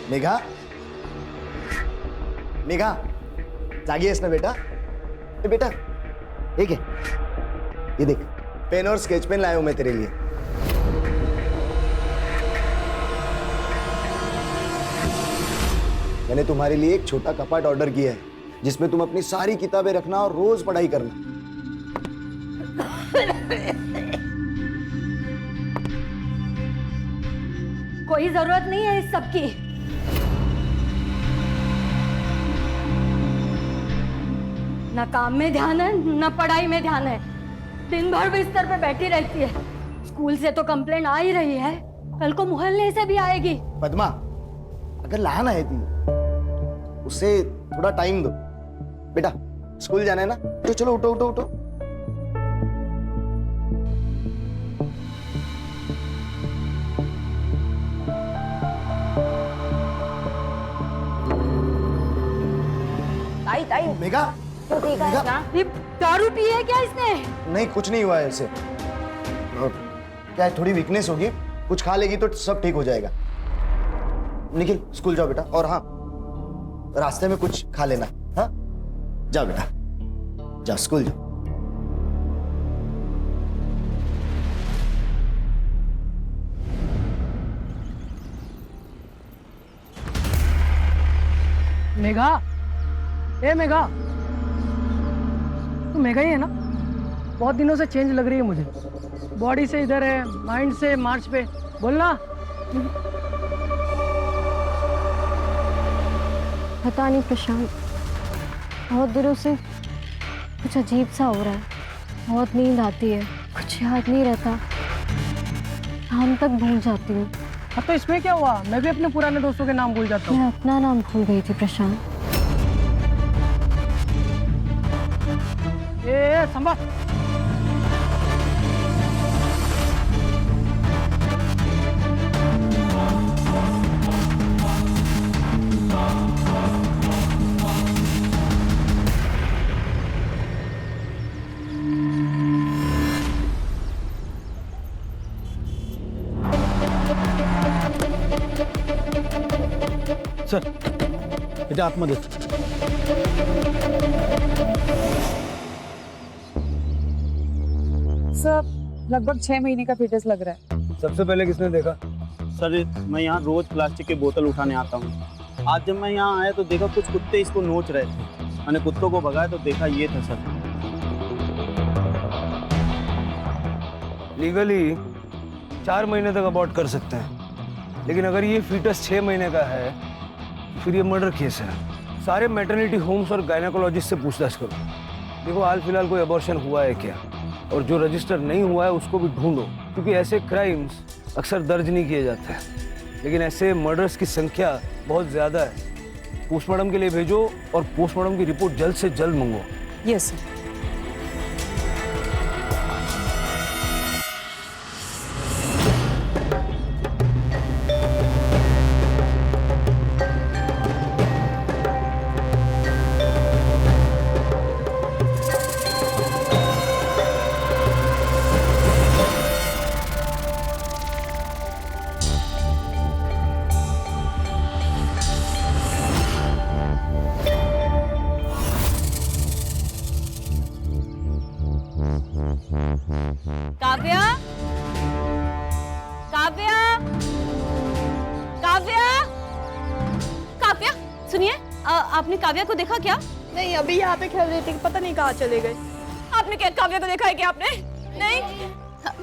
मेघा, मेघा, जागी आहेस ना बेटा? ए बेटा, ठीक है, ये देख, पेन और स्केच पेन लाया हूं मैं तेरे लिए। मैंने तुम्हारे लिए एक छोटा कपाट ऑर्डर किया है जिसमें तुम अपनी सारी किताबें रखना और रोज पढ़ाई करना। कोई जरूरत नहीं है इस सब की। ना काम में ध्यान है, ना पढ़ाई में ध्यान है। दिन भर बिस्तर पे बैठी रहती है। स्कूल से तो कंप्लेंट आ ही रही है, कल को मोहल्ले से भी आएगी। पद्मा, अगर लहान आहे ती, उसे थोड़ा टाइम दो। बेटा, स्कूल जाना है ना? तो चलो उठो उठो उठो। ताई ताई मेघा, तू ठीक है ना? ये दारू पी है क्या इसने? नहीं कुछ नहीं हुआ है इसे। क्या है, थोड़ी वीकनेस होगी, कुछ खा लेगी तो सब ठीक हो जाएगा। निखिल, स्कूल जाओ बेटा। और हाँ, रास्ते में कुछ खा लेना। हाँ, जाओ बेटा, जाओ स्कूल जाओ। मेघा, ए मेघा, तू मेघा ही है ना? बहुत दिनों से चेंज लग रही है मुझे। बॉडी से इधर है, माइंड से मार्च पे। बोलना। पता नहीं प्रशांत, बहुत दिनों से कुछ अजीब सा हो रहा है। बहुत नींद आती है, कुछ याद नहीं रहता, नाम तक भूल जाती हूँ। अब तो इसमें क्या हुआ? मैं भी अपने पुराने दोस्तों के नाम भूल जाता हूँ। मैं अपना नाम भूल गई थी प्रशांत। ए संभा, सर, बेटा आतमध्ये। सर, लगभग 6 महीने का फीटस लग रहा है। सबसे पहले किसने देखा? सर, मैं यहाँ रोज प्लास्टिक की बोतल उठाने आता हूँ। आज जब मैं यहाँ आया तो देखा कुछ कुत्ते इसको नोच रहे थे। मैंने कुत्तों को भगाया तो देखा ये था सर। लीगली 4 महीने तक अबॉर्ट कर सकते हैं, लेकिन अगर ये फीटस 6 महीने का है फिर ये मर्डर केस है। सारे मैटरनिटी होम्स और गायनेकोलॉजिस्ट से पूछताछ करो। देखो हाल फिलहाल कोई अबॉर्शन हुआ है क्या, और जो रजिस्टर नहीं हुआ है उसको भी ढूंढो, क्योंकि ऐसे क्राइम्स अक्सर दर्ज नहीं किए जाते हैं, लेकिन ऐसे मर्डर्स की संख्या बहुत ज़्यादा है। पोस्टमार्टम के लिए भेजो और पोस्टमार्टम की रिपोर्ट जल्द से जल्द मंगो। Yes sir. काव्या, काव्या, काव्या, काव्या, सुनिए, आपने काव्या को देखा क्या? नहीं, अभी यहाँ पे खेल रही थी, पता नहीं कहाँ चले गए। आपने क्या काव्या को देखा है क्या आपने? नहीं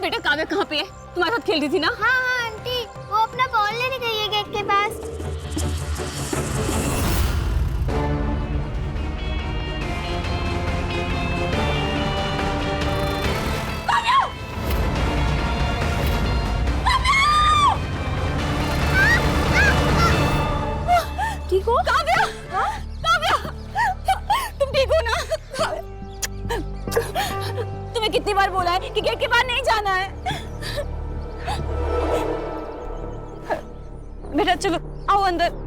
बेटा, काव्या कहाँ पे है? तुम्हारे साथ खेल रही थी ना? हाँ हाँ आंटी, वो अपना बॉल लेने गई है गेट के पास। ठीक हो काव्या? काव्या, तुम ठीक हो ना? तुम्हें कितनी बार बोला है कि गेट के बाहर नहीं जाना है? बेटा चलो आओ अंदर।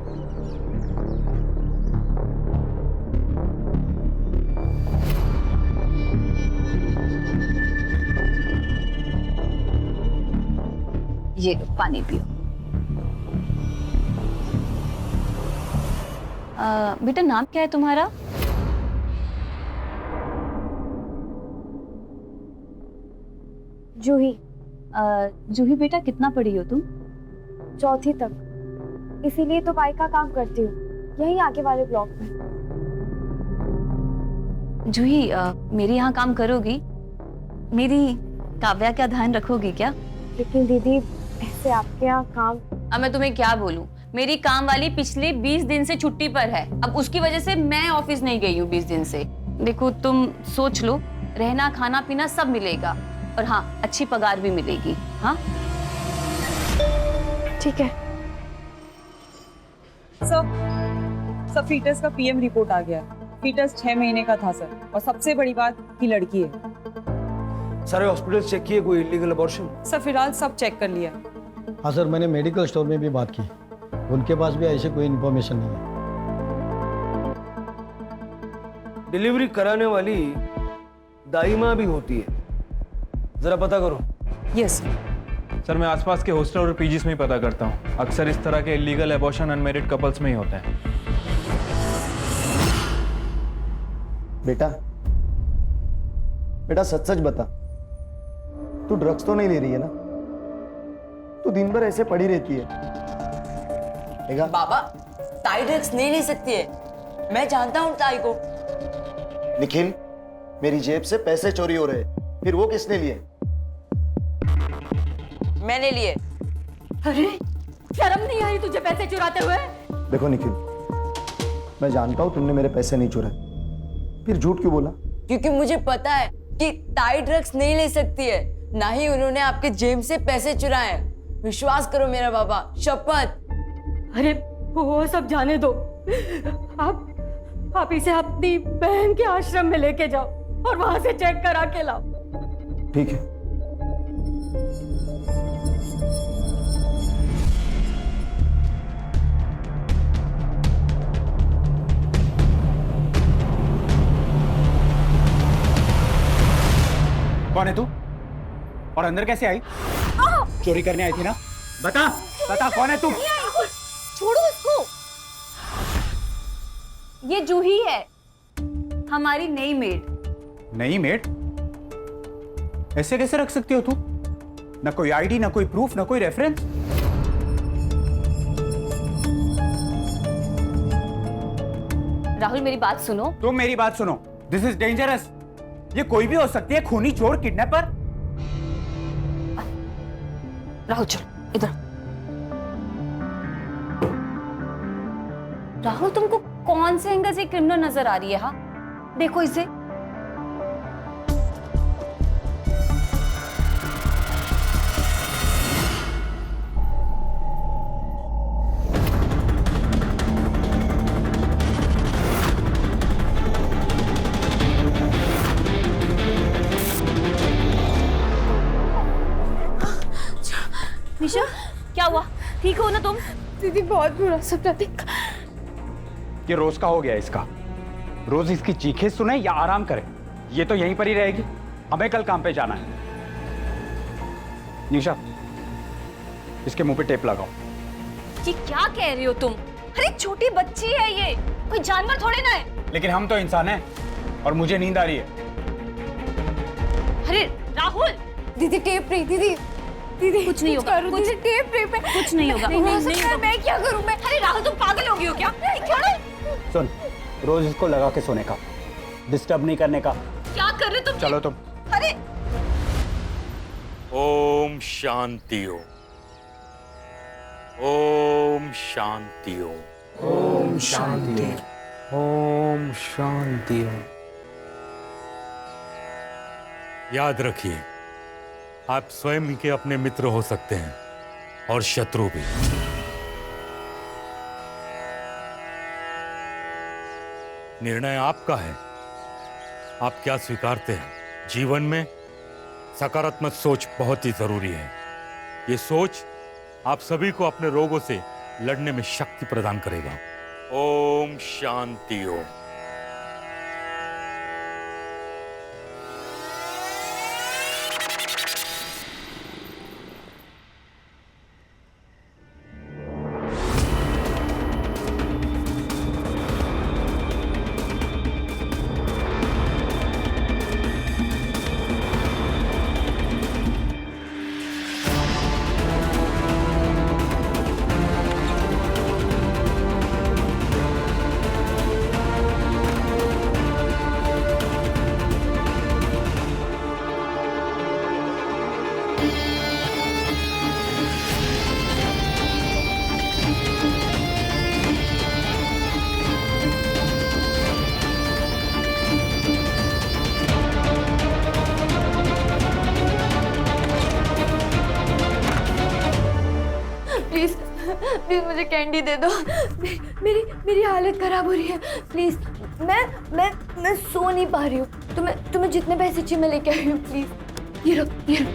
ये पानी पियो। बेटा नाम क्या है तुम्हारा? जूही। जूही बेटा कितना पढ़ी हो तुम? 4th तक, इसीलिए तो बाइक का काम करती हूँ, यहीं आगे वाले ब्लॉक में। जूही मेरे यहाँ काम करोगी? मेरी काव्या का ध्यान रखोगी क्या? लेकिन दीदी ऐसे आपके यहाँ काम। अब मैं तुम्हें क्या बोलूं, मेरी काम वाली पिछले 20 दिन से छुट्टी पर है। अब उसकी वजह से मैं ऑफिस नहीं गई हूँ 20 दिन से। देखो तुम सोच लो, रहना खाना पीना सब मिलेगा और हाँ अच्छी पगार भी मिलेगी। हाँ ठीक है। सर फीटस का पीएम रिपोर्ट आ गया है। फीटस 6 महीने का था सर, और सबसे बड़ी बात कि लड़की है। सारे हॉस्पिटल चेक किए, कोई इलीगल अबॉर्शन? सर फिलहाल सब चेक कर लिया। हाँ सर, मैंने मेडिकल स्टोर में भी बात की, उनके पास भी ऐसी कोई इन्फॉर्मेशन नहीं है। डिलीवरी कराने वाली दाई माँ भी होती है, जरा पता करो। यस सर मैं आसपास के हॉस्टल और पीजीज में ही पता करता हूँ। अक्सर इस तरह के इलीगल एबॉर्शन अनमैरिड कपल्स में ही होते हैं। बेटा बेटा सच सच बता, तू ड्रग्स तो नहीं ले रही है ना? तू दिन भर ऐसे पड़ी रहती है। देखा? बाबा ताई ड्रग्स नहीं ले सकती है, मैं जानता हूँ ताई को। निखिल, मेरी जेब से पैसे चोरी हो रहे हैं, फिर वो किसने लिए? मैंने लिए। अरे शर्म नहीं आई तुझे पैसे चुराते हुए? देखो निखिल, मैं जानता हूं तुमने मेरे पैसे नहीं चुराए, फिर झूठ क्यों बोला? क्योंकि मुझे पता है कि ताई ड्रग्स नहीं ले सकती है, ना ही उन्होंने आपके जेब से पैसे चुराए हैं। विश्वास करो मेरा बाबा, शपथ। अरे वो सब जाने दो, आप इसे अपनी बहन के आश्रम में लेके जाओ और वहां से चेक करा के लाओ। ठीक है। कौन है तू और अंदर कैसे आई? चोरी करने आई थी ना? बता बता कौन है तू? छोड़ो इसको। ये जूही है, हमारी नई मेड। नई मेड? ऐसे कैसे रख सकती हो तू? ना कोई आईडी, ना कोई प्रूफ, ना कोई रेफरेंस। राहुल मेरी बात सुनो। तुम मेरी बात सुनो। This is dangerous. ये कोई भी हो सकती है, खूनी, चोर, किडनैपर। राहुल चल इधर। राहुल तुमको कौन से एंगल से क्रिमिनल नजर आ रही है? हाँ देखो इसे। निशा क्या हुआ? ठीक हो ना तुम? दीदी बहुत बुरा सपना देखा। ये रोज का हो गया इसका। रोज इसकी चीखें सुने या आराम करे। ये तो यहीं पर ही रहेगी। हमें कल काम पे जाना है। निशा, इसके मुंह पे टेप लगाओ। ये क्या कह रही हो तुम? अरे छोटी बच्ची है ये, कोई जानवर थोड़ी ना है। लेकिन हम तो इंसान हैं और मुझे नींद आ रही है। अरे राहुल। दीदी टेप रही। दीदी दीदी कुछ नहीं होगा, कुछ टेप रही पे। कुछ नहीं होगा। मैं क्या करूं? मैं अरे राहुल तुम पागल हो गई हो क्या? छोड़ो। सुन, रोज इसको लगा के सोने का, डिस्टर्ब नहीं करने का। क्या कर रहे तुम? चलो तुम। अरे ओम शांति ओम, ओम शांति ओम, ओम शांति, ओम शांति। याद रखिए, आप स्वयं के अपने मित्र हो सकते हैं और शत्रु भी। निर्णय आपका है, आप क्या स्वीकारते हैं। जीवन में सकारात्मक सोच बहुत ही जरूरी है। ये सोच आप सभी को अपने रोगों से लड़ने में शक्ति प्रदान करेगा। ओम शांति ओम। प्लीज प्लीज मुझे कैंडी दे दो। मेरी हालत खराब हो रही है, प्लीज। मैं सो नहीं पा रही हूँ। तुम्हें जितने पैसे चाहिए मैं लेके आई हूँ, प्लीज। ये लो, ये लो।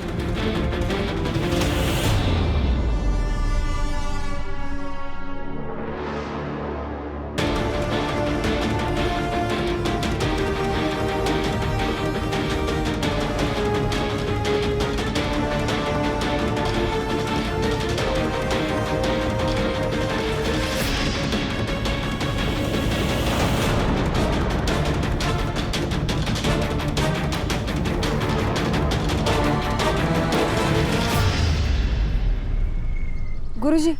गुरुजी,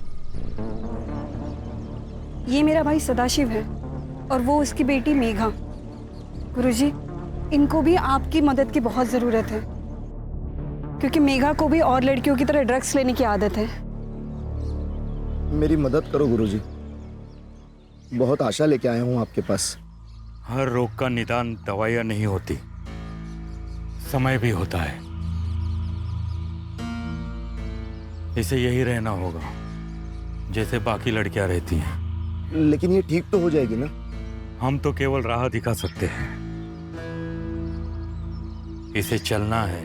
ये मेरा भाई सदाशिव है और वो उसकी बेटी मेघा। गुरुजी, इनको भी आपकी मदद की बहुत ज़रूरत है क्योंकि मेघा को भी और लड़कियों की तरह ड्रग्स लेने की आदत है। मेरी मदद करो गुरुजी, बहुत आशा लेके आया हूँ आपके पास। हर रोग का निदान दवाइयां नहीं होती, समय भी होता है। इसे यही रहना होगा जैसे बाकी लड़कियां रहती हैं। लेकिन ये ठीक तो हो जाएगी ना? हम तो केवल राह दिखा सकते हैं। इसे चलना है,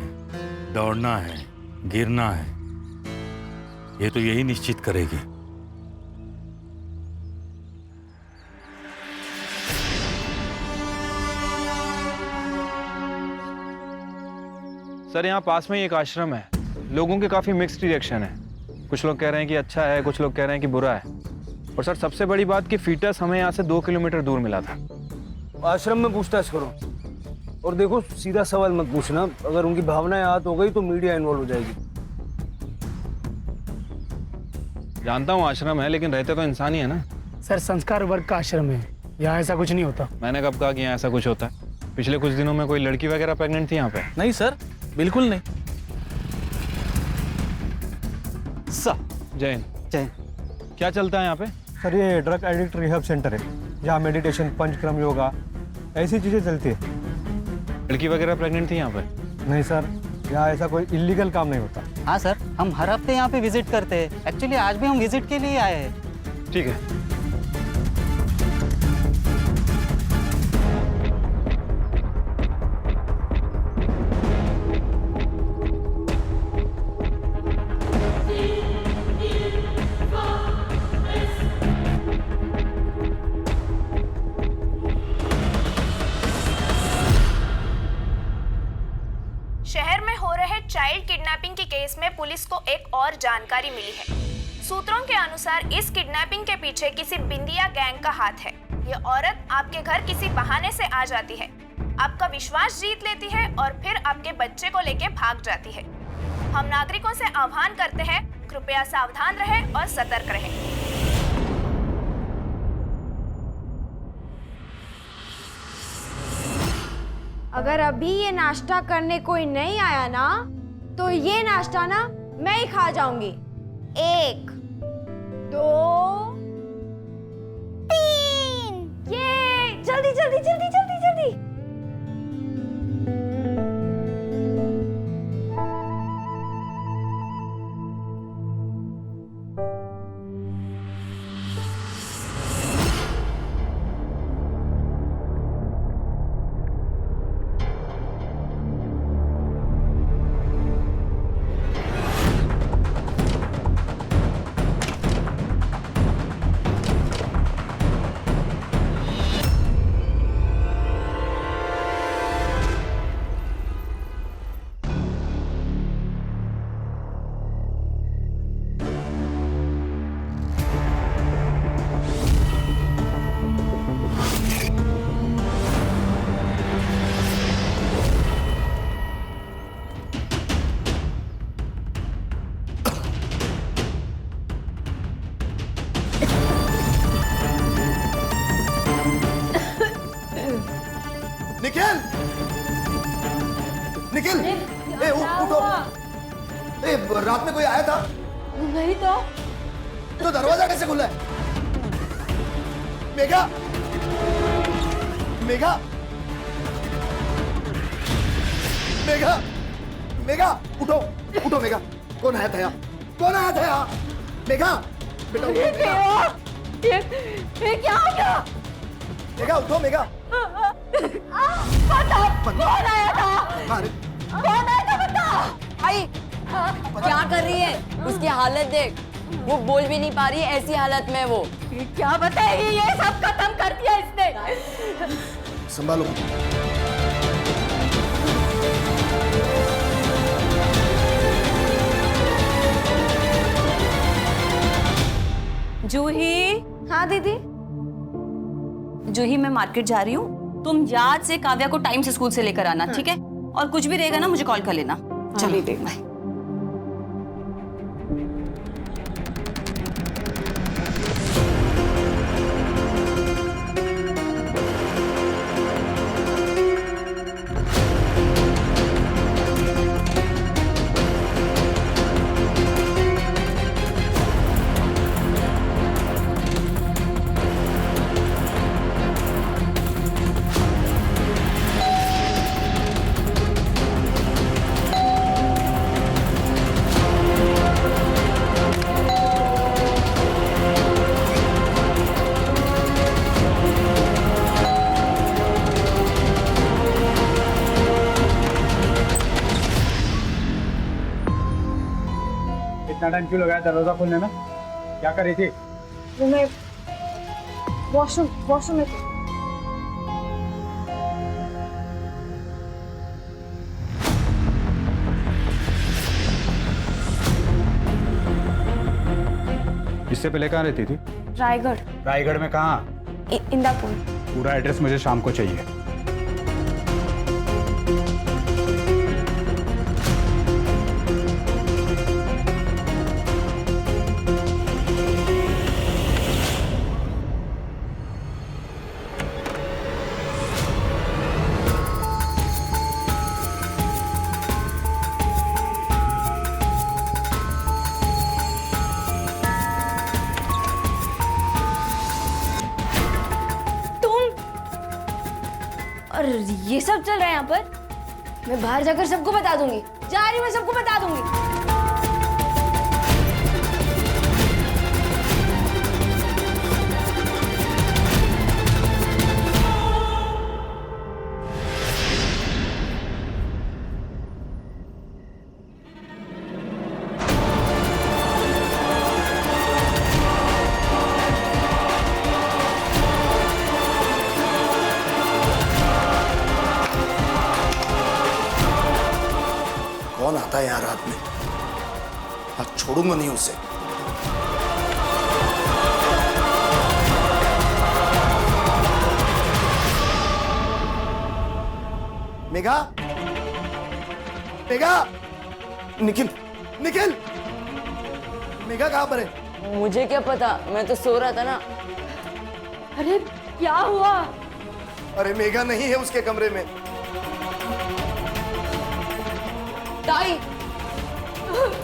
दौड़ना है, गिरना है, ये तो यही निश्चित करेगी। सर यहाँ पास में ही एक आश्रम है। लोगों के काफी मिक्स्ड रिएक्शन है। कुछ लोग कह रहे हैं कि अच्छा है, कुछ लोग कह रहे हैं कि बुरा है। और सर सबसे बड़ी बात कि फीटस हमें यहाँ से 2 किलोमीटर दूर मिला था। आश्रम में पूछताछ करो और देखो, सीधा सवाल मत पूछना। अगर उनकी भावनाएं आहत हो गई तो मीडिया इन्वॉल्व हो जाएगी। जानता हूँ आश्रम है, लेकिन रहते तो इंसान ही है ना। सर संस्कार वर्ग का आश्रम है, यहाँ ऐसा कुछ नहीं होता। मैंने कब कहा कि यहाँ ऐसा कुछ होता है? पिछले कुछ दिनों में कोई लड़की वगैरह प्रेग्नेंट थी यहाँ पे? नहीं सर, बिल्कुल नहीं। जैन क्या चलता है यहाँ पे? सर ये ड्रग एडिक्ट रिहब सेंटर है, जहाँ मेडिटेशन, पंचक्रम, योगा ऐसी चीज़ें चलती है। लड़की वगैरह प्रेग्नेंट थी यहाँ पे? नहीं सर, यहाँ ऐसा कोई इलीगल काम नहीं होता। हाँ सर, हम हर हफ्ते यहाँ पे विजिट करते हैं। एक्चुअली आज भी हम विजिट के लिए आए हैं। ठीक है। शहर में हो रहे चाइल्ड किडनैपिंग के केस में पुलिस को एक और जानकारी मिली है। सूत्रों के अनुसार इस किडनैपिंग के पीछे किसी बिंदिया गैंग का हाथ है। ये औरत आपके घर किसी बहाने से आ जाती है, आपका विश्वास जीत लेती है और फिर आपके बच्चे को लेके भाग जाती है। हम नागरिकों से आह्वान करते हैं, कृपया सावधान रहें और सतर्क रहें। अगर अभी ये नाश्ता करने कोई नहीं आया ना, तो ये नाश्ता ना मैं ही खा जाऊंगी। 1 2 3। ये जल्दी जल्दी जल्दी जल्दी जल्दी। निखिल, निखिल, ए उठो। ए रात में कोई आया था? नहीं तो दरवाजा कैसे खुला है? मेघा, मेघा, मेघा, मेघा, उठो, उठो मेघा। कौन आया था यहाँ? कौन आया था यहाँ? मेघा बेटा ये क्या हुआ? ये क्या हो गया? मेघा उठो मेघा। बता कौन आया था? अरे कौन आया था बता? आई क्या कर रही है? उसकी हालत देख, वो बोल भी नहीं पा रही है, ऐसी हालत में वो। ये क्या बताएगी? ये सब खत्म कर दिया इसने। संभालो। जूही। हाँ दीदी। जूही मैं मार्केट जा रही हूँ, तुम याद से काव्या को टाइम से स्कूल से लेकर आना, ठीक है? और कुछ भी रहेगा ना मुझे कॉल कर लेना। चलिए दीदी। बाय। इतना टाइम क्यों लगाया दरवाजा खोलने में? क्या कर रही थी? मैं वॉशरूम में थी। इससे पहले कहाँ रहती थी? रायगढ़। रायगढ़ में कहाँ? इंदापुर। पूरा एड्रेस मुझे शाम को चाहिए। और ये सब चल रहा है यहाँ पर? मैं बाहर जाकर सबको बता दूंगी। जा रही हूँ, मैं सबको बता दूंगी। कौन आता है यहाँ रात में? आज छोड़ूंगा नहीं उसे। मेघा, मेघा, निखिल, निखिल, मेघा कहाँ पर है? मुझे क्या पता, मैं तो सो रहा था ना। अरे क्या हुआ? अरे मेघा नहीं है उसके कमरे में। ताई,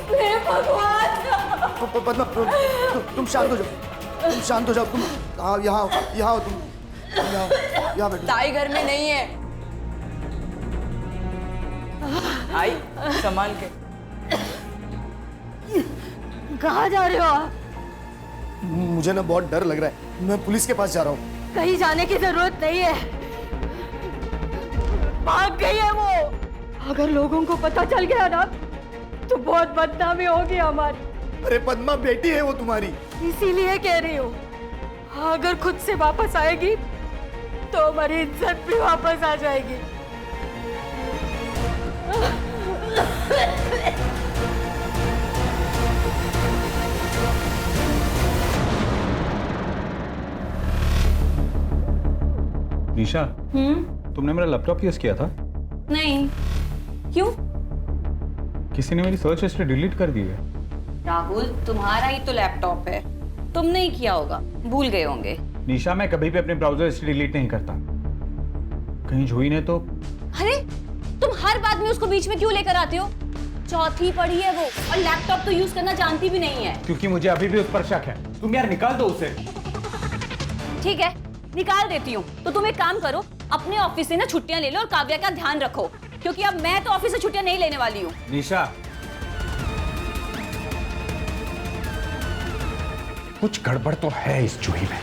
हे भगवान! पद्मा, तुम शांत हो जाओ, तुम शांत हो जाओ, तुम यहाँ तुम यहाँ बैठो। ताई घर में नहीं है। आई संभाल के। कहाँ जा रहे हो आप? मुझे ना बहुत डर लग रहा है, मैं पुलिस के पास जा रहा हूँ। कहीं जाने की जरूरत नहीं है, भाग गई है वो। अगर लोगों को पता चल गया ना तो बहुत बदनामी होगी हमारी। अरे पद्मा बेटी है वो तुम्हारी। इसीलिए कह रही हूँ, अगर खुद से वापस आएगी तो हमारी इज्जत भी वापस आ जाएगी। निशा, तुमने मेरा लैपटॉप यूज किया था? नहीं। क्यों? किसी ने मेरी सर्च हिस्ट्री डिलीट कर दी है। राहुल, तुम्हारा ही तो लैपटॉप है, तुमने ही किया होगा, भूल गए होंगे। निशा, मैं कभी भी अपनी ब्राउजर हिस्ट्री डिलीट नहीं करता। कहीं जूही ने तो। अरे तुम हर बात में उसको बीच में क्यों लेकर आते हो? चौथी पढ़ी है वो, और लैपटॉप तो यूज करना जानती भी नहीं है। क्योंकि मुझे अभी भी उस पर शक है। तुम यार निकाल दो उसे। ठीक है, निकाल देती हूँ। तो तुम एक काम करो, अपने ऑफिस से ना छुट्टियां ले लो और काव्या का ध्यान रखो, क्योंकि अब मैं तो ऑफिस से छुट्टियां नहीं लेने वाली हूँ। निशा, कुछ गड़बड़ तो है इस जूही में।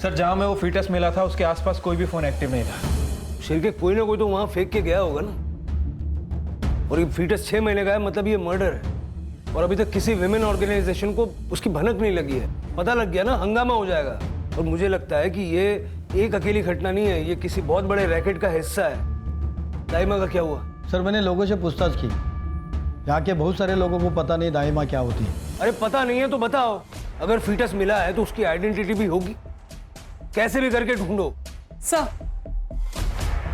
सर जहां में वो फीटस मिला था उसके आसपास कोई भी फोन एक्टिव नहीं था। शिर के कोई ना कोई तो वहां फेंक के गया होगा ना। और ये फीटस 6 महीने का है, मतलब ये मर्डर है। और अभी तक किसी विमेन ऑर्गेनाइजेशन को उसकी भनक नहीं लगी है। पता लग गया ना, हंगामा हो जाएगा। और मुझे लगता है कि ये एक अकेली घटना नहीं है, ये किसी बहुत बड़े रैकेट का हिस्सा है। दाइमा का क्या हुआ? सर मैंने लोगों से पूछताछ की, यहाँ के बहुत सारे लोगों को पता नहीं दाइमा क्या होती है। अरे पता नहीं है तो बताओ। अगर फीटस मिला है तो उसकी आइडेंटिटी भी होगी, कैसे भी करके ढूंढो। सर,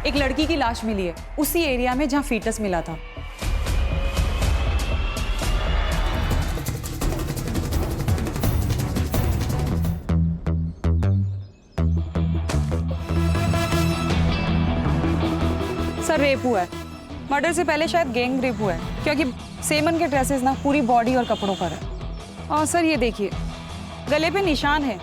एक लड़की की लाश मिली है उसी एरिया में जहां फीटस मिला था। सर रेप हुआ है। मर्डर से पहले शायद गैंग रेप हुआ है, क्योंकि सेमन के ड्रेसेस ना पूरी बॉडी और कपड़ों पर है। और सर ये देखिए, गले पे निशान है।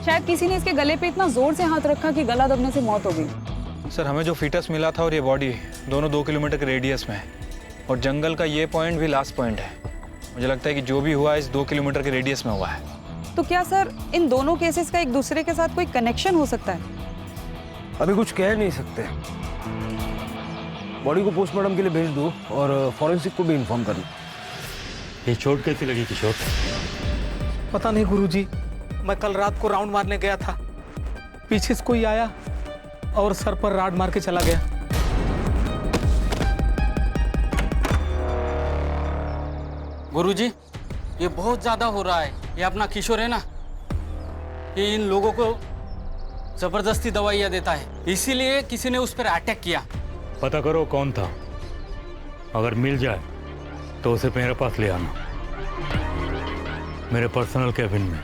शायद किसी ने इसके गले पे इतना जोर से हाथ रखा कि गला दबने से मौत हो गई। सर हमें जो फीटस मिला था और ये बॉडी दोनों 2 किलोमीटर के रेडियस में है, और जंगल का ये पॉइंट भी लास्ट पॉइंट है। मुझे लगता है कि जो भी हुआ इस 2 किलोमीटर के रेडियस में हुआ है। तो क्या सर इन दोनों केसेस का एक दूसरे के साथ कोई कनेक्शन हो सकता है? अभी कुछ कह नहीं सकते। बॉडी को पोस्टमार्टम के लिए भेज दो और फॉरेंसिक को भी इन्फॉर्म कर दो। ये चोट कैसी लगी किशोर? पता नहीं गुरुजी, मैं कल रात को राउंड मारने गया था, पीछे से कोई आया और सर पर राड मार के चला गया। गुरुजी, ये बहुत ज्यादा हो रहा है। ये अपना किशोर है ना, ये इन लोगों को जबरदस्ती दवाइयाँ देता है, इसीलिए किसी ने उस पर अटैक किया। पता करो कौन था, अगर मिल जाए तो उसे मेरे पास ले आना, मेरे पर्सनल कैबिन में।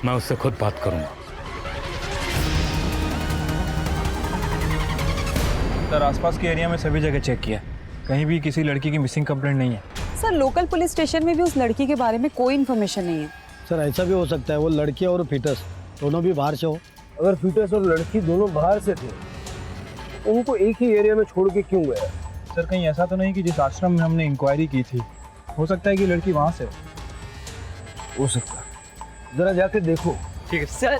मैं उससे खुद बात करूंगा। सर आसपास के एरिया में सभी जगह चेक किया, कहीं भी किसी लड़की की मिसिंग कंप्लेंट नहीं है। सर लोकल पुलिस स्टेशन में भी उस लड़की के बारे में कोई इन्फॉर्मेशन नहीं है। सर ऐसा भी हो सकता है वो लड़की और फीटस दोनों भी बाहर से हो। अगर फीटस और लड़की दोनों बाहर से थे, उनको एक ही एरिया में छोड़ के क्यों गया? सर कहीं ऐसा तो नहीं कि जिस आश्रम में हमने इंक्वायरी की थी, हो सकता है कि लड़की वहां से हो सकता है। जरा जाके देखो। ठीक है सर।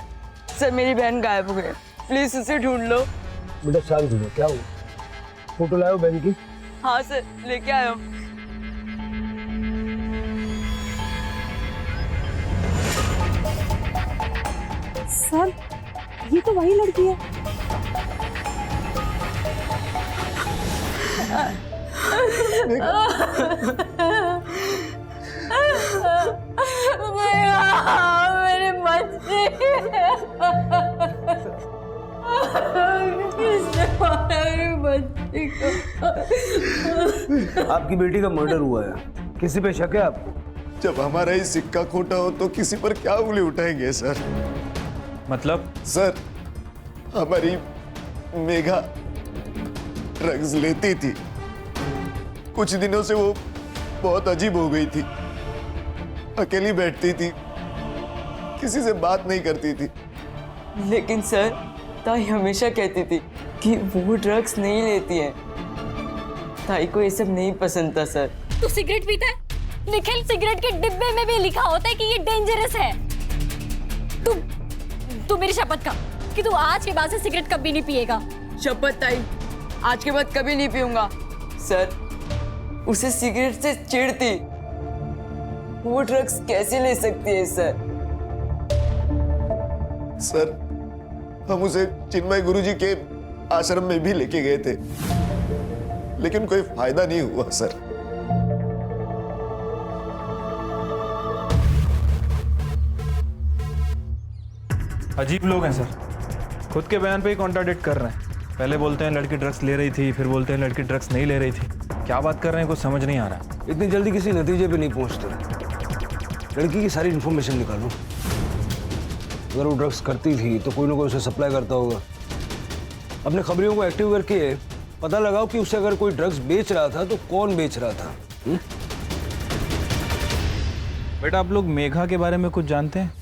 सर मेरी बहन गायब हो गई, प्लीज उसे ढूंढ लो। बेटा शांत हो, क्या हुआ? फोटो लाओ बहन की। हाँ सर, लेके आयो। सर ये तो वही लड़की है। मेरे बच्चे किसने मारा मेरे बच्चे को? आपकी बेटी का मर्डर हुआ है, किसी पे शक है आपको? जब हमारा ही सिक्का खोटा हो तो किसी पर क्या उंगली उठाएंगे सर? मतलब? सर हमारी मेघा ड्रग्स लेती थी, कुछ दिनों से वो बहुत अजीब हो गई थी, अकेली बैठती थी, किसी से बात नहीं करती थी। लेकिन सर ताई हमेशा कहती थी कि वो ड्रग्स नहीं लेती है। ताई को ये सब नहीं पसंद था सर। तू सिगरेट पीता है? निखिल, सिगरेट के डिब्बे में भी लिखा होता है कि ये डेंजरस है। तू मेरी शपथ खा कि तू आज के बाद से सिगरेट कभी नहीं पिएगा। शपथ ताई, आज के बाद कभी नहीं पीऊंगा। सर उसे सिगरेट से चिढ़ती, वो ड्रग्स कैसे ले सकती है सर? सर हम उसे चिन्मय गुरुजी के आश्रम में भी लेके गए थे, लेकिन कोई फायदा नहीं हुआ सर। अजीब लोग हैं सर, खुद के बयान पे ही कॉन्ट्राडिक्ट कर रहे हैं। पहले बोलते हैं लड़की ड्रग्स ले रही थी, फिर बोलते हैं लड़की ड्रग्स नहीं ले रही थी। क्या बात कर रहे हैं कुछ समझ नहीं आ रहा। इतनी जल्दी किसी नतीजे पे नहीं पहुंचते। लड़की की सारी इन्फॉर्मेशन निकालो। अगर वो ड्रग्स करती थी तो कोई ना कोई उसे सप्लाई करता होगा। अपने खबरियों को एक्टिव करके पता लगाओ कि उसे अगर कोई ड्रग्स बेच रहा था तो कौन बेच रहा था। बेटा आप लोग मेघा के बारे में कुछ जानते हैं?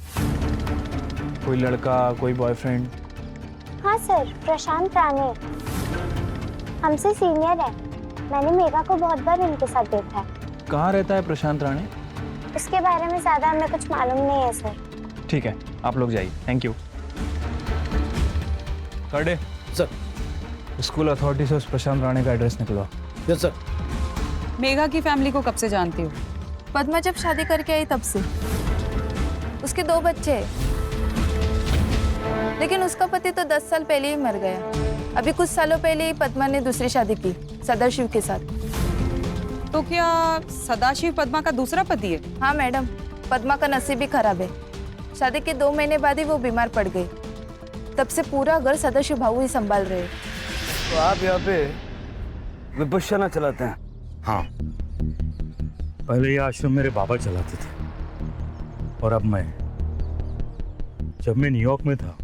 कोई लड़का, कोई बॉयफ्रेंड? हाँ सर, प्रशांत राणे हमसे सीनियर है। मैंने मेघा को बहुत बार इनके साथ देखा है। कहाँ रहता है प्रशांत राणे? उसके बारे में ज़्यादा हमें कुछ मालूम नहीं है सर। ठीक है, आप लोग जाइए। Thank you. कर्डे सर। स्कूल अथॉरिटी से उस प्रशांत राणे का एड्रेस निकलवा। Yes sir. मेघा की फैमिली को कब से जानती हो? पद्मा जब शादी करके आई तब से। उसके 2 बच्चे हैं, लेकिन उसका पति तो 10 साल पहले ही मर गया। अभी कुछ सालों पहले ही पद्मा ने दूसरी शादी की सदाशिव के साथ। तो क्या सदाशिव पद्मा का दूसरा पति है? हाँ मैडम, पद्मा का नसीब ही खराब है। शादी के 2 महीने बाद ही वो बीमार पड़ गई। तब से पूरा घर सदाशिव भाऊ ही संभाल रहे हैं। तो आप यहाँ पे विपश्यना चलाते हैं? हाँ, पहले ये आश्रम मेरे बाबा चलाते थे और अब मैं। जब मैं न्यूयॉर्क में था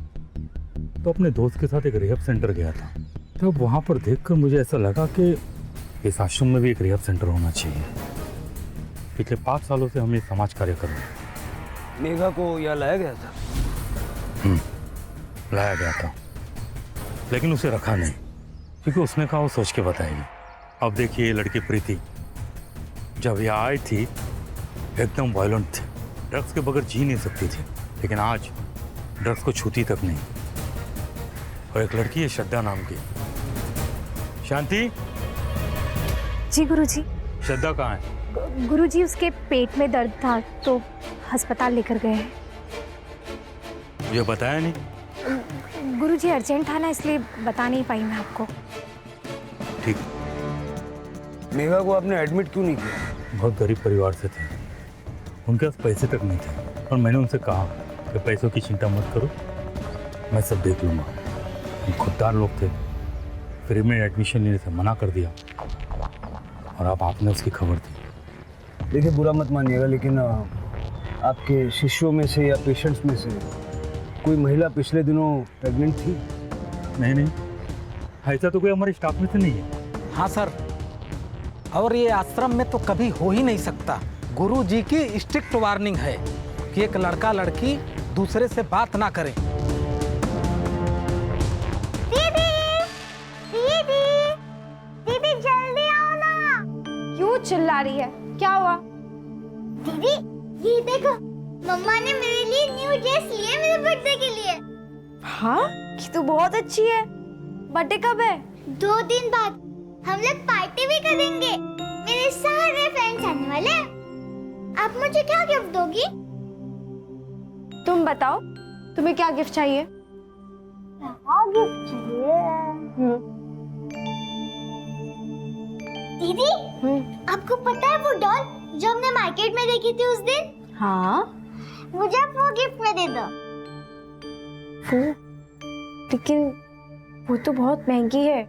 तो अपने दोस्त के साथ एक रिहब सेंटर गया था। तो वहाँ पर देखकर मुझे ऐसा लगा कि इस आश्रम में भी एक रिहब सेंटर होना चाहिए। पिछले 5 सालों से हम ये समाज कार्य कर रहे हैं। मेघा को यहाँ लाया गया था? लाया गया था, लेकिन उसे रखा नहीं, क्योंकि उसने कहा वो सोच के बताएगी। अब देखिए, ये लड़की प्रीति जब यहाँ आई थी एकदम वायलेंट थी, ड्रग्स के बगैर जी नहीं सकती थी, लेकिन आज ड्रग्स को छूती तक नहीं। और एक लड़की है श्रद्धा नाम की। शांति। जी गुरुजी। श्रद्धा कहाँ है? गुरुजी उसके पेट में दर्द था तो अस्पताल लेकर गए हैं। मुझे बताया नहीं? गुरुजी अर्जेंट था ना, इसलिए बता नहीं पाई मैं आपको। ठीक। मेघा को आपने एडमिट क्यों नहीं किया? बहुत गरीब परिवार से थे, उनके पास पैसे तक नहीं थे, और मैंने उनसे कहा कि पैसों की चिंता मत करो, मैं सब देख लूँगा। हम खुददार लोग थे, फ्री में एडमिशन लेने से मना कर दिया, और अब आपने उसकी खबर दी। देखिए, बुरा मत मानिएगा, लेकिन आपके शिष्यों में से या पेशेंट्स में से कोई महिला पिछले दिनों प्रेग्नेंट थी? नहीं, ऐसा तो कोई हमारे स्टाफ में से नहीं है। हाँ सर, और ये आश्रम में तो कभी हो ही नहीं सकता। गुरु जी की स्ट्रिक्ट वार्निंग है कि एक लड़का लड़की दूसरे से बात ना करे। दीदी जल्दी आओ ना। क्यों चिल्ला रही है? क्या हुआ? दीदी ये देखो, मम्मा ने मेरे लिए न्यू ड्रेस ली है मेरे बर्थडे के लिए। हाँ, ये तो बहुत अच्छी है। बर्थडे कब है? 2 दिन बाद। हम लोग पार्टी भी करेंगे। मेरे सारे फ्रेंड्स आने वाले हैं। आप मुझे क्या गिफ्ट दोगी? तुम बताओ, तुम्हें क्या गिफ्ट चाहिए? गिफ्ट चाहिए। दीदी, आपको पता है वो डॉल जो हमने मार्केट में देखी थी उस दिन? हाँ। मुझे आप वो गिफ्ट में दे दो। वो? लेकिन वो तो बहुत महंगी है,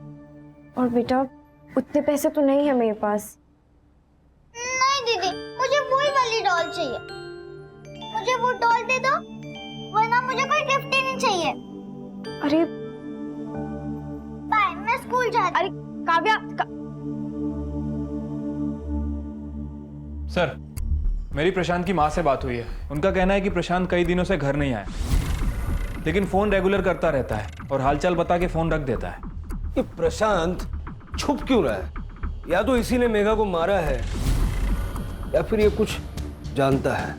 और बेटा उतने पैसे तो नहीं है मेरे पास। नहीं दीदी, मुझे वही वाली डॉल चाहिए। मुझे वो डॉल दे दो, वरना मुझे कोई गिफ्ट ही नहीं चाहिए। अरे बाय, मैं स्कूल जाती। अरे काव्या सर, मेरी प्रशांत की माँ से बात हुई है। उनका कहना है कि प्रशांत कई दिनों से घर नहीं आया, लेकिन फोन रेगुलर करता रहता है और हालचाल बता के फोन रख देता है। ये प्रशांत छुप क्यों रहा है? या तो इसी ने मेघा को मारा है, या फिर ये कुछ जानता है।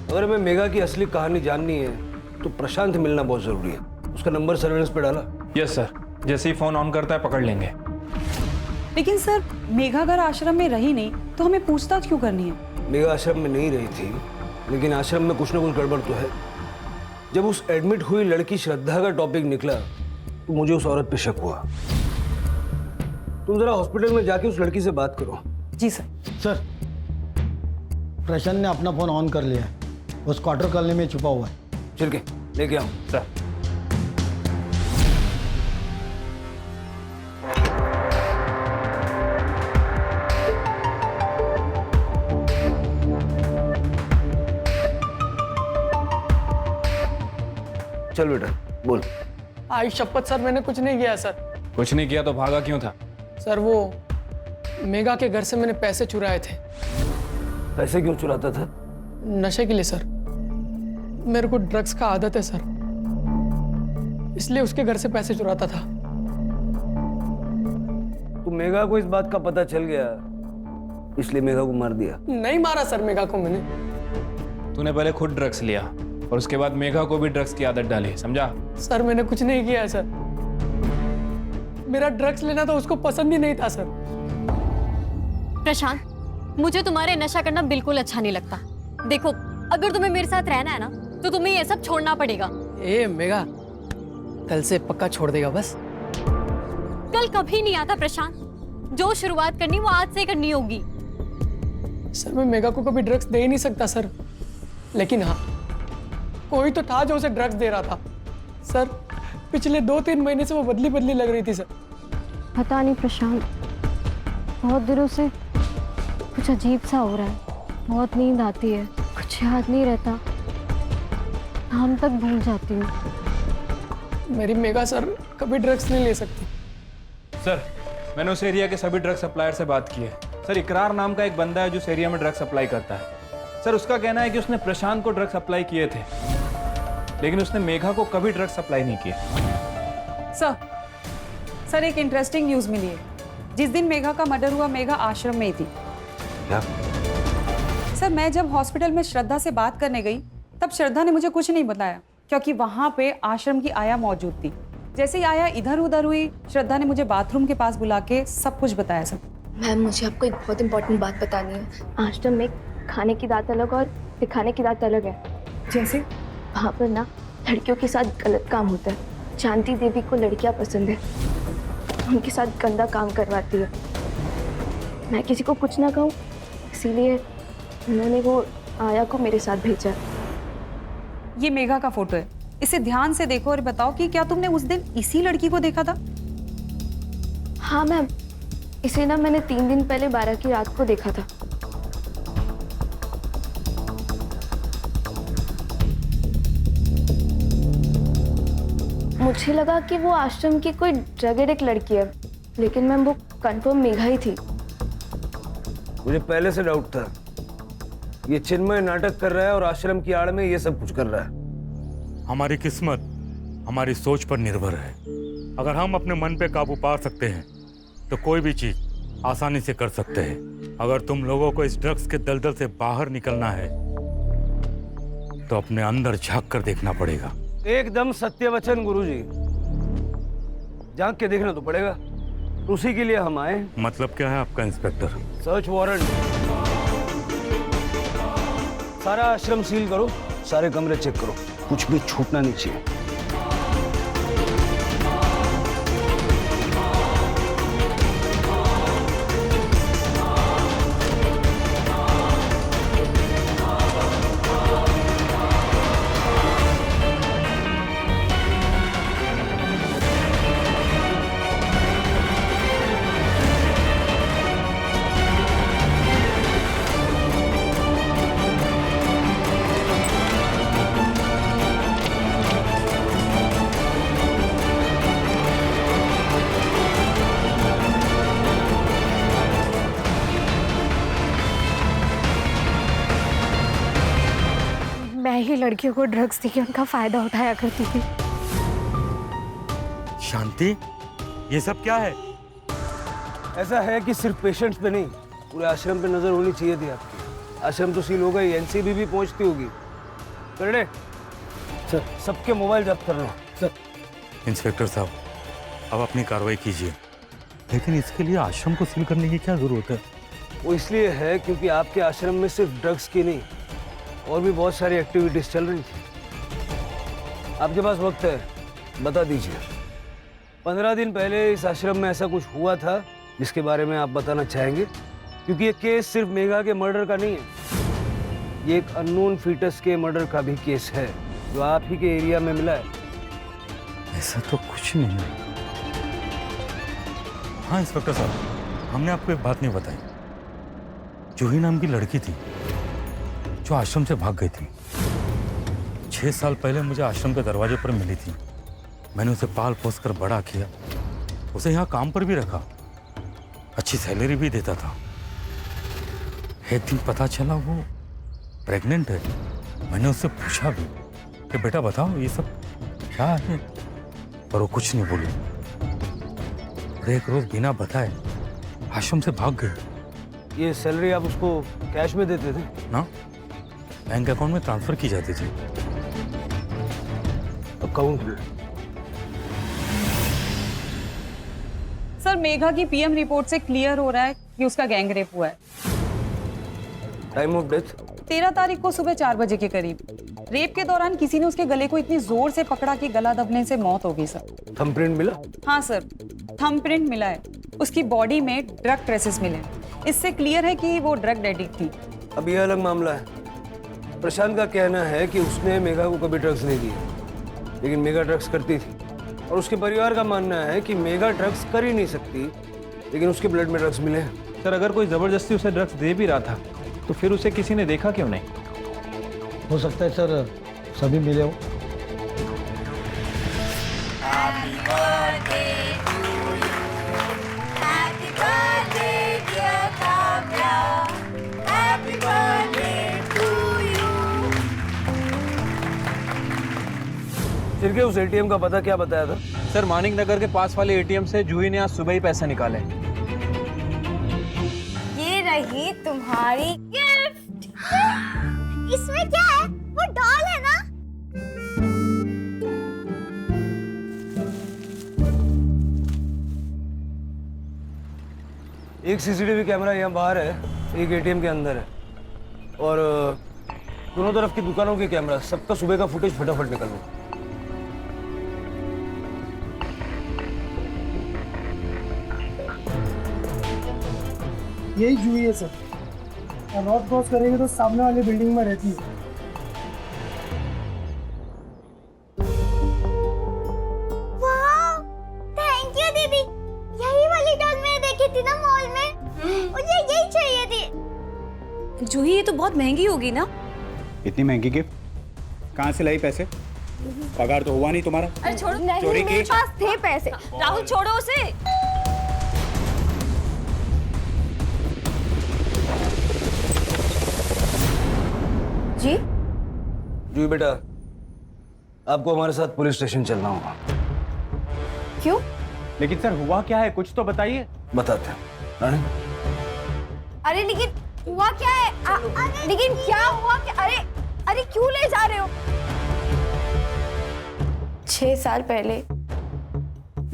अगर हमें मेघा की असली कहानी जाननी है तो प्रशांत मिलना बहुत जरूरी है। उसका नंबर सर्वेलेंस पे डाला? यस सर, जैसे ही फोन ऑन करता है पकड़ लेंगे। लेकिन सर, मेघा घर आश्रम में रही नहीं तो हमें पूछताछ क्यों करनी है? मेघा आश्रम में नहीं रही थी, लेकिन आश्रम में कुछ ना कुछ गड़बड़ तो है। जब उस एडमिट हुई लड़की श्रद्धा का टॉपिक निकला तो मुझे उस औरत पे शक हुआ। तुम जरा हॉस्पिटल में जाके उस लड़की से बात करो। जी सर। सर, प्रशांत ने अपना फोन ऑन कर लिया है, उस क्वार्टर कॉलोनी में छुपा हुआ है। चल के लेके आओ। सर। चल बेटा, बोल। आई शपथ सर, मैंने कुछ नहीं किया सर। कुछ नहीं किया तो भागा क्यों था? सर, वो मेघा के घर से मैंने पैसे चुराए थे। पैसे क्यों चुराता था? नशे के लिए सर। मेरे को ड्रग्स का आदत है सर, इसलिए उसके घर से पैसे चुराता था। तो मेघा को इस बात का पता चल गया इसलिए मेघा को मार दिया? नहीं मारा सर मेघा को मैंने। तूने पहले खुद ड्रग्स लिया और उसके बाद मेघा को भी ड्रग्स की आदत डाली, समझा? सर मैंने कुछ नहीं किया सर, मेरा ड्रग्स लेना तो उसको पसंद ही नहीं था सर। प्रशांत, मुझे तुम्हारे नशा करना बिल्कुल अच्छा नहीं लगता। देखो, अगर तुम्हें मेरे साथ रहना है ना तो तुम्हें ये सब छोड़ना पड़ेगा। ए मेघा, कल से पक्का छोड़ देगा बस? कल कभी नहीं आता प्रशांत, जो शुरुआत करनी वो आज से करनी होगी। सर मैं मेघा को कभी ड्रग्स दे ही नहीं सकता सर, लेकिन हाँ कोई तो था जो उसे ड्रग्स दे रहा था सर। पिछले 2-3 महीने से वो बदली बदली लग रही थी सर। पता नहीं प्रशांत, बहुत दिनों से कुछ अजीब सा हो रहा है। बहुत नींद आती है, कुछ याद नहीं रहता, नाम तक भूल जाती हूँ। मेरी मेघा सर कभी ड्रग्स नहीं ले सकती। सर, मैंने उस एरिया के सभी ड्रग सप्लायर से बात की है। सर, इकरार नाम का एक बंदा है जो उस एरिया में ड्रग सप्लाई करता है। सर, उसका कहना है कि उसने प्रशांत को ड्रग सप्लाई किए थे, लेकिन उसने मेघा को कभी ड्रग सप्लाई नहीं किए। सर एक इंटरेस्टिंग न्यूज़ मिली है। जिस दिन मेघा का मर्डर हुआ, मेघा आश्रम में ही थी। क्या? सर मैं जब हॉस्पिटल में श्रद्धा से बात करने गई तब श्रद्धा ने मुझे कुछ नहीं बताया, क्योंकि वहां पे आश्रम की आया मौजूद थी। जैसे ही आया इधर उधर हुई, श्रद्धा ने मुझे बाथरूम के पास बुला के सब कुछ बताया। सब मैम, मुझे आपको एक बहुत इंपॉर्टेंट बात बतानी है। आश्रम में खाने की दात अलग और दिखाने की दात अलग है। जैसे वहाँ पर ना लड़कियों के साथ गलत काम होता है। शांति देवी को लड़कियाँ पसंद है, उनके साथ गंदा काम करवाती है। मैं किसी को कुछ ना कहूँ, इसीलिए उन्होंने वो आया को मेरे साथ भेजा। ये मेघा का फोटो है, इसे ध्यान से देखो और बताओ कि क्या तुमने उस दिन इसी लड़की को देखा था? हाँ मैम, इसे ना मैंने 3 दिन पहले 12 की रात को देखा था। मुझे लगा कि वो आश्रम की कोई ड्रग एडिक्ट लड़की है, लेकिन मैम वो कंफर्म मेघा ही थी। मुझे पहले से डाउट था, ये चिन्मय नाटक कर रहा है और आश्रम की आड़ में ये सब कुछ कर रहा है। हमारी किस्मत हमारी सोच पर निर्भर है। अगर हम अपने मन पे काबू पा सकते हैं तो कोई भी चीज आसानी से कर सकते हैं। अगर तुम लोगों को इस ड्रग्स के दलदल से बाहर निकलना है तो अपने अंदर झांक कर देखना पड़ेगा। एकदम सत्य वचन गुरुजी, झांक के देखना तो पड़ेगा। उसी के लिए हम आए। मतलब क्या है आपका इंस्पेक्टर? Search warrant. सारा आश्रम सील करो, सारे कमरे चेक करो, कुछ भी छूटना नहीं चाहिए। मैं ही लड़कियों को ड्रग्स देके उनका फायदा उठाया करती थी। शांति, ये सब क्या है? ऐसा है कि सिर्फ पेशेंट्स पे नहीं, पूरे आश्रम पे नजर होनी चाहिए थी आपकी। आश्रम तो सील हो गई, एनसीबी भी पहुंचती होगी। करने सर, सबके मोबाइल जब्त करना। सर। इंस्पेक्टर साहब, अब अपनी कार्रवाई कीजिए, लेकिन इसके लिए आश्रम को सील करने की क्या जरूरत है? वो इसलिए है क्योंकि आपके आश्रम में सिर्फ ड्रग्स की नहीं और भी बहुत सारी एक्टिविटीज चल रही थी। आपके पास वक्त है, बता दीजिए। 15 दिन पहले इस आश्रम में ऐसा कुछ हुआ था जिसके बारे में आप बताना चाहेंगे? क्योंकि ये केस सिर्फ मेघा के मर्डर का नहीं है, ये एक अननोन फीटस के मर्डर का भी केस है जो आप ही के एरिया में मिला है। ऐसा तो कुछ नहीं है। हाँ इंस्पेक्टर साहब, हमने आपको एक बात नहीं बताई। जूही नाम की लड़की थी जो आश्रम से भाग गई थी। 6 साल पहले मुझे आश्रम के दरवाजे पर मिली थी। मैंने उसे पाल पोस कर बड़ा किया, उसे यहाँ काम पर भी रखा, अच्छी सैलरी भी देता था। एक दिन पता चला वो प्रेग्नेंट है। मैंने उससे पूछा भी कि बेटा बताओ ये सब क्या है, पर वो कुछ नहीं बोली। और एक रोज बिना बताए आश्रम से भाग गई। ये सैलरी आप उसको कैश में देते थे ना? बैंक अकाउंट में ट्रांसफर की जाती थी। अकाउंट में? सर मेघा की पीएम रिपोर्ट से क्लियर हो रहा है कि उसका गैंग रेप हुआ है। Time of death? 13 तारीख को सुबह 4 बजे के करीब। रेप के दौरान किसी ने उसके गले को इतनी जोर से पकड़ा कि गला दबने से मौत हो गई सर। थंबप्रिंट मिला? हाँ सर, थंबप्रिंट मिला है। उसकी बॉडी में ड्रग ट्रेसेस मिले हैं। इससे क्लियर है कि वो ड्रग एडिक्ट थी। अब ये अलग मामला है। प्रशांत का कहना है कि उसने मेघा को कभी ड्रग्स नहीं दिए, लेकिन मेघा ड्रग्स करती थी। और उसके परिवार का मानना है कि मेघा ड्रग्स कर ही नहीं सकती, लेकिन उसके ब्लड में ड्रग्स मिले हैं। सर अगर कोई जबरदस्ती उसे ड्रग्स दे भी रहा था तो फिर उसे किसी ने देखा क्यों नहीं? हो सकता है सर सभी मिले हो। फिर के उस एटीएम का पता क्या बताया था? सर मानिक नगर के पास वाले एटीएम से जूही ने आज सुबह ही पैसे निकाले। ये रही तुम्हारी गिफ्ट। इसमें क्या है? वो डॉल है ना? एक सीसीटीवी कैमरा यहाँ बाहर है, एक एटीएम के अंदर है, और दोनों तरफ की दुकानों के कैमरा, सबका सुबह का फुटेज फटाफट निकालो। यही जूही है सर। नॉर्थ क्रॉस करेंगे तो सामने वाली बिल्डिंग में रहती है। थैंक यू दीदी। यही वाली डॉल मैंने देखी थी ना मॉल में, मुझे यही चाहिए थी। जूही ये तो बहुत महंगी होगी ना? इतनी महंगी गिफ्ट कहाँ से लाई पैसे? पगार तो हुआ नहीं तुम्हारा। अरे छोड़ो, चोरी मेरे की? पास थे पैसे। राहुल छोड़ो उसे। जी जूही बेटा, आपको हमारे साथ पुलिस स्टेशन चलना होगा। क्यों? लेकिन सर हुआ क्या है, कुछ तो बताइए। बताते हैं। रानी? अरे लेकिन हुआ क्या है? लेकिन क्या हुआ? अरे अरे क्यों ले जा रहे हो? 6 साल पहले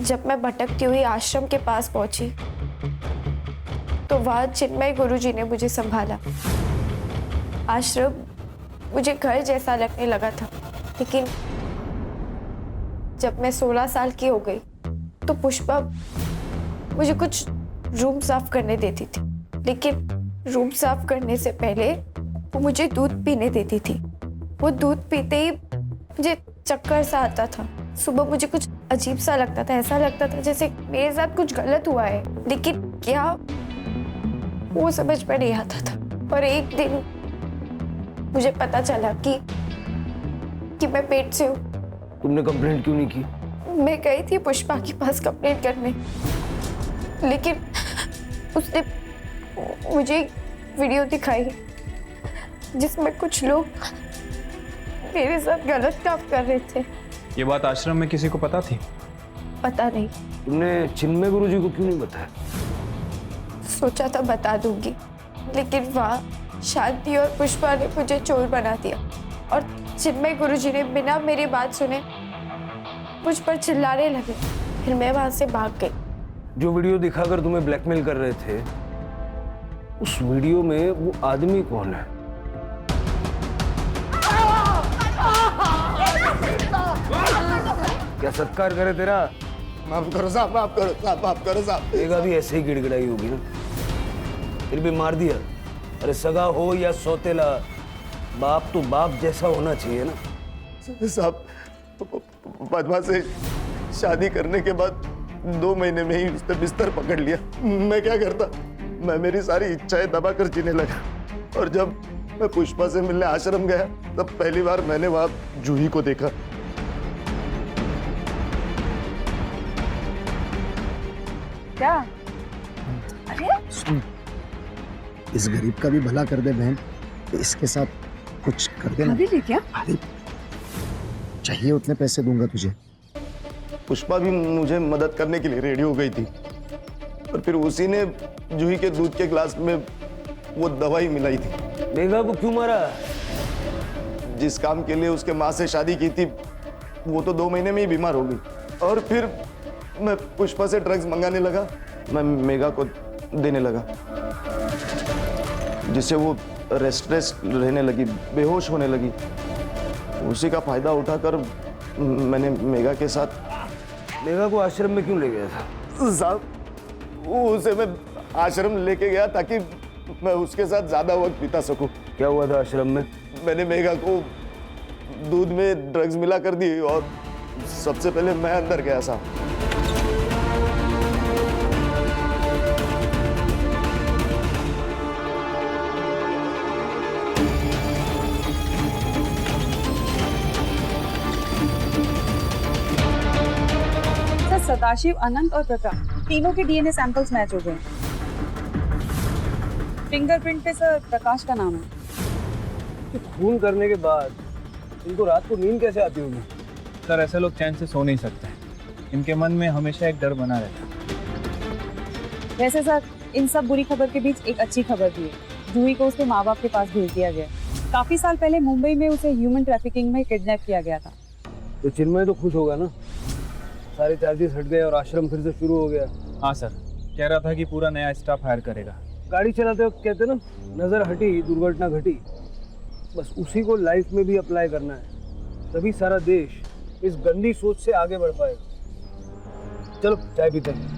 जब मैं भटकती हुई आश्रम के पास पहुंची तो वहां चिन्मय गुरुजी ने मुझे संभाला। आश्रम मुझे घर जैसा लगने लगा था, लेकिन जब मैं 16 साल की हो गई तो पुष्पा मुझे कुछ रूम साफ करने देती थी, लेकिन रूम साफ करने से पहले वो मुझे दूध पीने देती थी। वो दूध पीते ही मुझे चक्कर सा आता था। सुबह मुझे कुछ अजीब सा लगता था, ऐसा लगता था जैसे मेरे साथ कुछ गलत हुआ है, लेकिन क्या वो समझ में नहीं आता था। और एक दिन मुझे पता चला कि मैं पेट से हूँ। तुमने कंप्लेंट क्यों नहीं की? मैं गई थी पुष्पा के पास कंप्लेंट करने, लेकिन उसने मुझे वीडियो दिखाई जिसमें कुछ लोग मेरे साथ गलत काम कर रहे थे। ये बात आश्रम में किसी को पता थी? पता नहीं। तुमने चिन्मय गुरुजी को क्यों नहीं बताया? सोचा था बता दूंगी, लेकिन वहाँ शांति और पुष्पा ने मुझे चोर बना दिया और चिन्मय गुरुजी ने बिना मेरी बात सुने मुझ पर चिल्लाने लगे। फिर मैं वहां से भाग गई। जो वीडियो दिखाकर तुम्हें ब्लैकमेल कर रहे थे, उस वीडियो में वो आदमी कौन है? क्या सत्कार करे तेरा? माफ करो साहब, माफ करो साहब, माफ करो साहब। मेघा भी ऐसे ही गिड़गिड़ाई होगी ना, फिर भी मार दिया। अरे सगा हो या सौतेला, बाप तो बाप जैसा होना चाहिए ना। साहब, पद्मा से शादी करने के बाद 2 महीने में ही उसने बिस्तर पकड़ लिया। मैं क्या करता? मैं मेरी सारी इच्छाएं दबाकर जीने लगा। और जब मैं पुष्पा से मिलने आश्रम गया, तब पहली बार मैंने वहां जूही को देखा। क्या? सुन, इस गरीब का भी भला कर दे बहन, इसके साथ कुछ कर देना। क्या? अरे चाहिए उतने पैसे दूंगा तुझे। पुष्पा भी मुझे मदद करने के लिए रेडी हो गई थी, और फिर उसी ने जूही के दूध के ग्लास में वो दवाई मिलाई थी। मेघा को क्यों मारा? जिस काम के लिए उसके माँ से शादी की थी वो तो 2 महीने में ही बीमार हो गई, और फिर मैं पुष्पा से ड्रग्स मंगाने लगा, मैं मेघा को देने लगा, जिससे वो रेस्टलेस रहने लगी, बेहोश होने लगी। उसी का फायदा उठाकर मैंने मेघा के साथ। मेघा को आश्रम में क्यों ले गया था? साहब उसे मैं आश्रम लेके गया ताकि मैं उसके साथ ज्यादा वक्त बिता सकूं। क्या हुआ था आश्रम में? मैंने मेघा को दूध में ड्रग्स मिला कर दी और सबसे पहले मैं अंदर गया साहब। सदाशिव, अनंत और प्रकाश तीनों के डीएनए सैंपल्स मैच हो गए। फिंगरप्रिंट पे सर प्रकाश का नाम है। तो खून करने के बाद इनको रात को नींद कैसे आती होगी? सर ऐसे लोग चैन से सो नहीं सकते, इनके मन में हमेशा एक डर बना रहता है। वैसे सर इन सब बुरी खबर के बीच एक अच्छी खबर भी है। जूही को उसके माँ बाप के पास भेज दिया गया। काफी साल पहले मुंबई में उसे ह्यूमन ट्रैफिकिंग में किडनैप किया गया था। तो चिन्मय तो खुश होगा ना, सारे चार्जेस हट गए और आश्रम फिर से शुरू हो गया। हाँ सर, कह रहा था कि पूरा नया स्टाफ हायर करेगा। गाड़ी चलाते वक्त कहते ना, नजर हटी दुर्घटना घटी, बस उसी को लाइफ में भी अप्लाई करना है, तभी सारा देश इस गंदी सोच से आगे बढ़ पाएगा। चलो चाय पीते हैं।